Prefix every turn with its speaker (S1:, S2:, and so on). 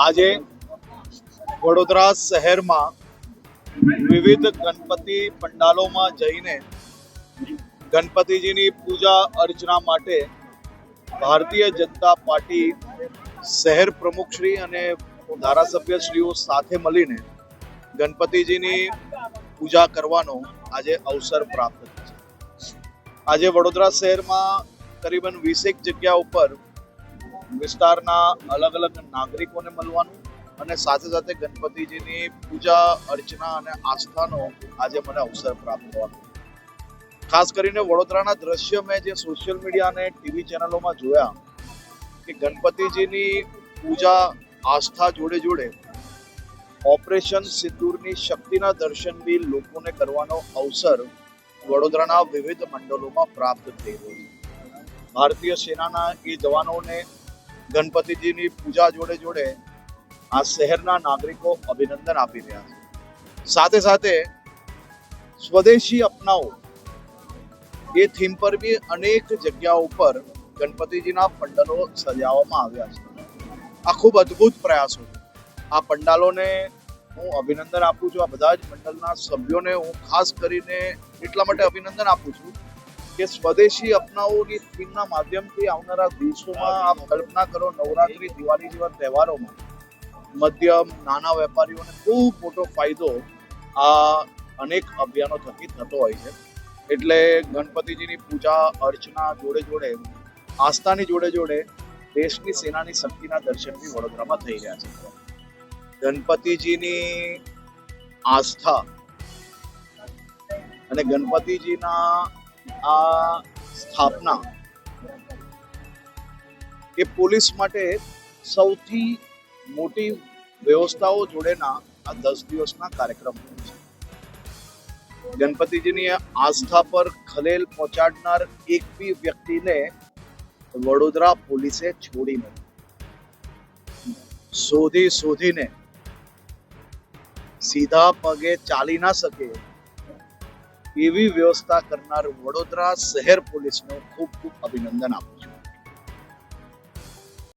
S1: આજે વડોદરા શહેરમાં વિવિધ ગણપતિ પંડાલોમાં જઈને ગણપતિજીની પૂજા અર્ચના માટે ભારતીય જનતા પાર્ટી શહેર પ્રમુખશ્રી અને ધારાસભ્યશ્રીઓ સાથે મળીને ગણપતિજીની પૂજા કરવાનો આજે અવસર પ્રાપ્ત થયો છે. આજે વડોદરા શહેરમાં કરીબન 20 જગ્યા ઉપર વિસ્તારના અલગ અલગ નાગરિકોને મળવાનું અને સાથે સાથે ગણપતિજીની પૂજા અર્ચના અને આસ્થાનો આજે મને અવસર પ્રાપ્ત થવાનો. ખાસ કરીને વડોદરાના દ્રશ્ય મેં જે સોશિયલ મીડિયા અને ટીવી ચેનલોમાં જોયા કે ગણપતિજીની પૂજા આસ્થા જોડે જોડે ઓપરેશન સિંદૂરની શક્તિના દર્શન બી લોકોને કરવાનો અવસર વડોદરાના વિવિધ મંડળોમાં પ્રાપ્ત થઈ રહ્યો છે. ભારતીય સેનાના એ જવાનોને ગણપતિજીની પૂજા જોડે જોડે આ શહેરના નાગરિકો અભિનંદન આપી રહ્યા છે. સાથે સાથે સ્વદેશી અપનાવો એ થીમ પર બી અનેક જગ્યાઓ ઉપર ગણપતિજીના પંડાલો સજાવવામાં આવ્યા છે. આ ખૂબ અદ્ભુત પ્રયાસો છે. આ પંડાલોને હું અભિનંદન આપું છું. આ બધા જ મંડળના સભ્યોને હું ખાસ કરીને એટલા માટે અભિનંદન આપું છું કે સ્વદેશી અપનાવોની થીમના માધ્યમથી આવનારા દિવસોમાં આપ કલ્પના કરો, નવરાત્રી, દિવાળી જેવા તહેવારોમાં મધ્યમ નાના વેપારીઓને ખૂબ મોટો ફાયદો આ અનેક અભિયાનો થકી થતો હોય છે. એટલે ગણપતિજીની પૂજા અર્ચના જોડે જોડે આસ્થાની જોડે જોડે દેશની સેનાની શક્તિના દર્શન બી વડોદરામાં થઈ રહ્યા છે. ગણપતિજીની આસ્થા અને ગણપતિજીના આ સ્થાપના એ પોલીસ માટે સૌથી મોટી વ્યવસ્થાઓ જોડેના આ 10 દિવસના કાર્યક્રમ છે. ગણપતિજીની આસ્થા પર ખલેલ પહોંચાડનાર એક બી વ્યક્તિને વડોદરા પોલીસે છોડી નથી. શોધીને સીધા પગે ચાલી ના શકે એવી વ્યવસ્થા કરનાર વડોદરા શહેર પોલીસને ખૂબ ખૂબ અભિનંદન આપું છું.